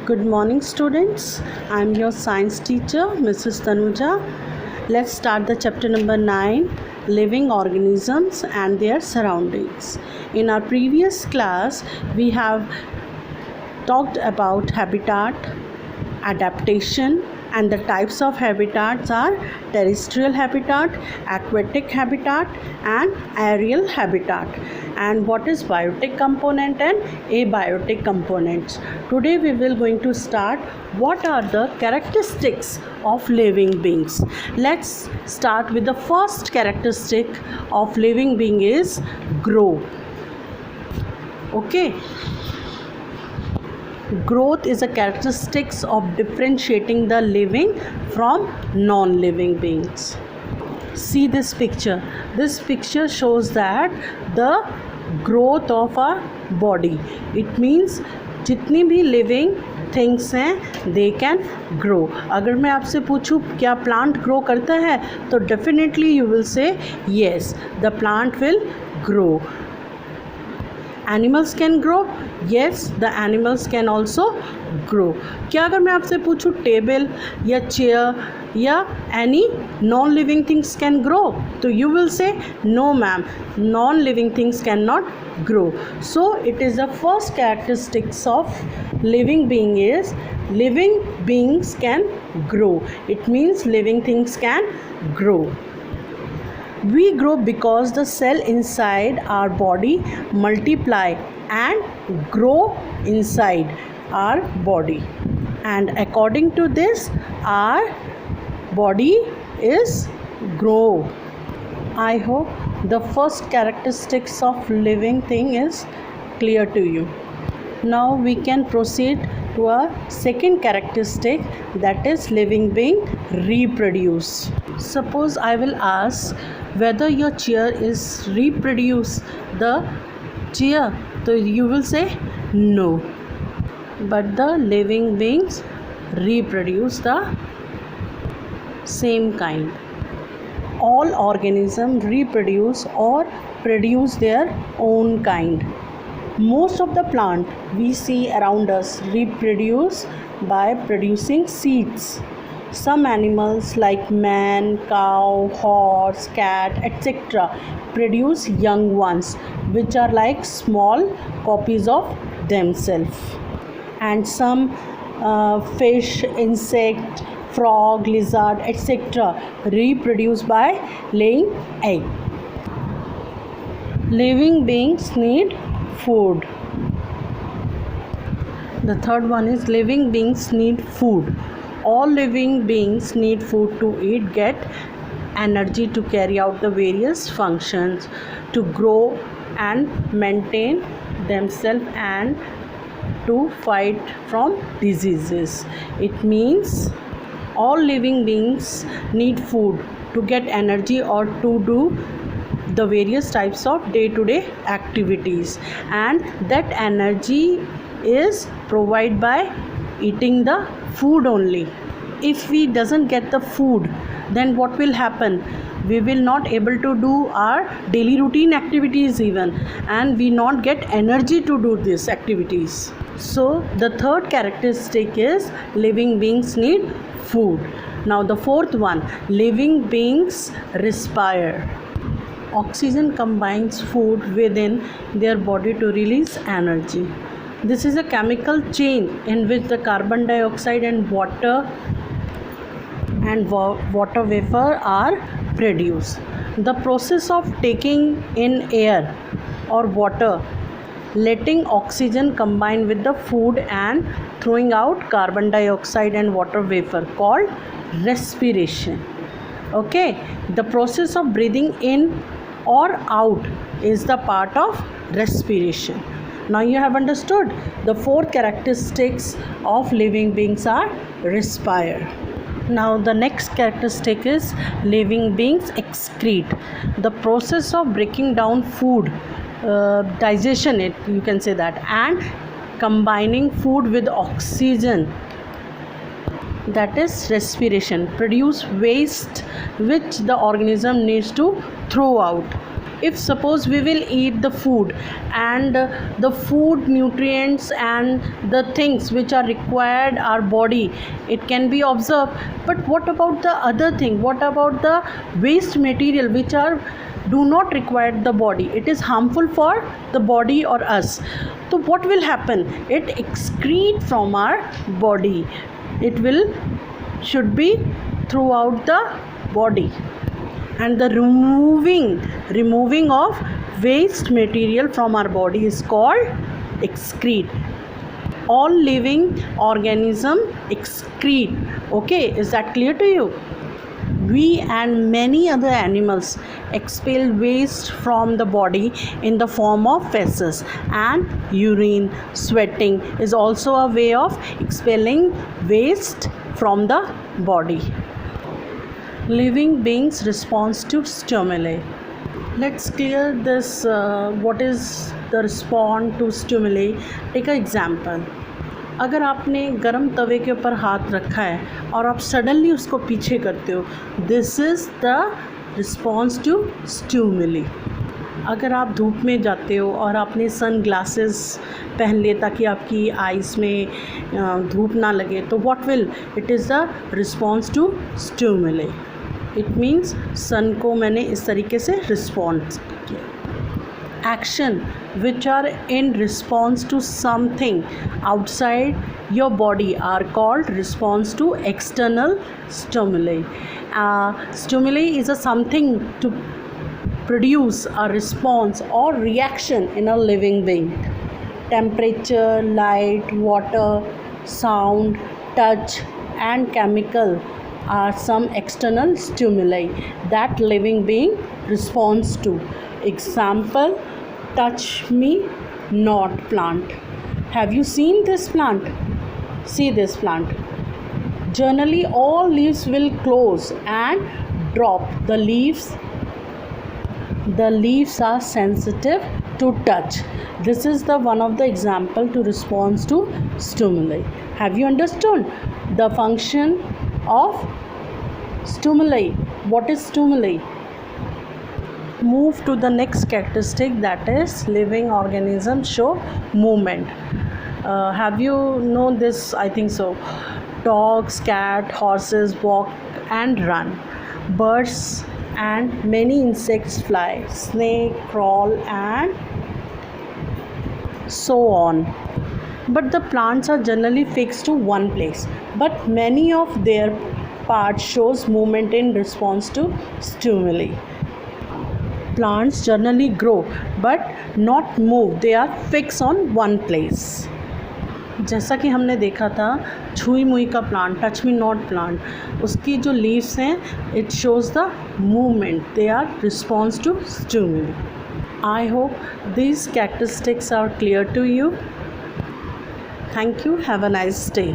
Good morning, students. I'm your science teacher, Mrs. Tanuja. Let's start the chapter number 9, Living Organisms and Their Surroundings. In our previous class, we have talked about habitat, adaptation, and the types of habitats are terrestrial habitat, aquatic habitat, and aerial habitat, and what is biotic component and abiotic components. Today we will going to start what are the characteristics of living beings. Let's start with the first characteristic of living being is grow. Okay. Growth is a characteristics of differentiating the living from non-living beings. See this picture. This picture shows that the growth of a body. It means जितनी भी living things हैं they can grow. अगर मैं आपसे पूछूं क्या plant grow करता है तो definitely you will say yes, the plant will grow. Animals can grow? Yes, the animals can also grow. क्या अगर मैं आपसे पूछूं टेबल या चेयर या any non living things can grow तो you will say no ma'am, non living things can not grow. So it is the first characteristics of living being is living beings can grow. It means living things can grow. We grow because the cell inside our body multiply and grow inside our body, and according to this our body is grow. I hope the first characteristics of living thing is clear to you. Now we can proceed to a second characteristic, that is living being reproduce. Suppose I will ask whether your chair is reproduce the chair, so you will say no, but the living beings reproduce the same kind. All organisms reproduce or produce their own kind. Most of the plant we see around us reproduce by producing seeds. Some animals like man, cow, horse, cat, etc. produce young ones which are like small copies of themselves. And some fish, insect, frog, lizard, etc. reproduce by laying egg. Living beings need food. The third one is living beings need food. All living beings need food to eat, get energy to carry out the various functions, to grow and maintain themselves, and to fight from diseases. It means all living beings need food to get energy or to do the various types of day-to-day activities, and that energy is provided by eating the food only. If we doesn't get the food, then what will happen? We will not able to do our daily routine activities even, and we not get energy to do these activities. So the third characteristic is living beings need food. Now the fourth one, living beings respire. Oxygen combines food within their body to release energy. This is a chemical chain in which the carbon dioxide and water vapor are produced. The process of taking in air or water, letting oxygen combine with the food and throwing out carbon dioxide and water vapor called respiration. Okay, the process of breathing in or out is the part of respiration. Now you have understood the four characteristics of living beings are respire. Now the next characteristic is living beings excrete. The process of breaking down food, digestion it, you can say that, and combining food with oxygen, that is respiration, produce waste which the organism needs to throw out. if suppose we will eat the food, and the food nutrients and the things which are required our body, it can be observed. But what about the other thing? What about the waste material which are do not require the body, it is harmful for the body or us? So what will happen? It excrete from our body. It will should be throughout the body. And the removing of waste material from our body is called excrete. All living organism excrete. Okay, is that clear to you? We and many other animals expel waste from the body in the form of feces, and urine. Sweating is also a way of expelling waste from the body. Living beings response to stimuli. Let's clear this. What is the response to stimuli? Take an example. अगर आपने गरम तवे के ऊपर हाथ रखा है और आप सडनली उसको पीछे करते हो, this is the response to stimuli. अगर आप धूप में जाते हो और आपने सन ग्लासेस पहन लिए ताकि आपकी आइज़ में धूप ना लगे, तो what will it is the response to stimuli. It means sun को मैंने इस तरीके से रिस्पॉन्स किया. Action which are in response to something outside your body are called response to external stimuli. Stimuli is a something to produce a response or reaction in a living being. Temperature, light, water, sound, touch and chemical are some external stimuli that living being responds to. Example, touch me not plant. Have you seen this plant? See this plant. Generally all leaves will close and drop. The leaves are sensitive to touch. This is the one of the example to response to stimuli. Have you understood the function of stimuli? What is stimuli? Move to the next characteristic, that is living organisms show movement. Have you known this? I think so. Dogs, cat, horses walk and run. Birds and many insects fly. Snake crawl and so on. But the plants are generally fixed to one place, but many of their parts shows movement in response to stimuli. Plants generally grow but not move. They are fixed on one place. जैसा कि हमने देखा था छुई मुई का plant, touch me not plant, उसकी जो लीव्स हैं it shows the movement. They are response to stimuli. I hope these characteristics are clear to you. Thank you. Have a nice day.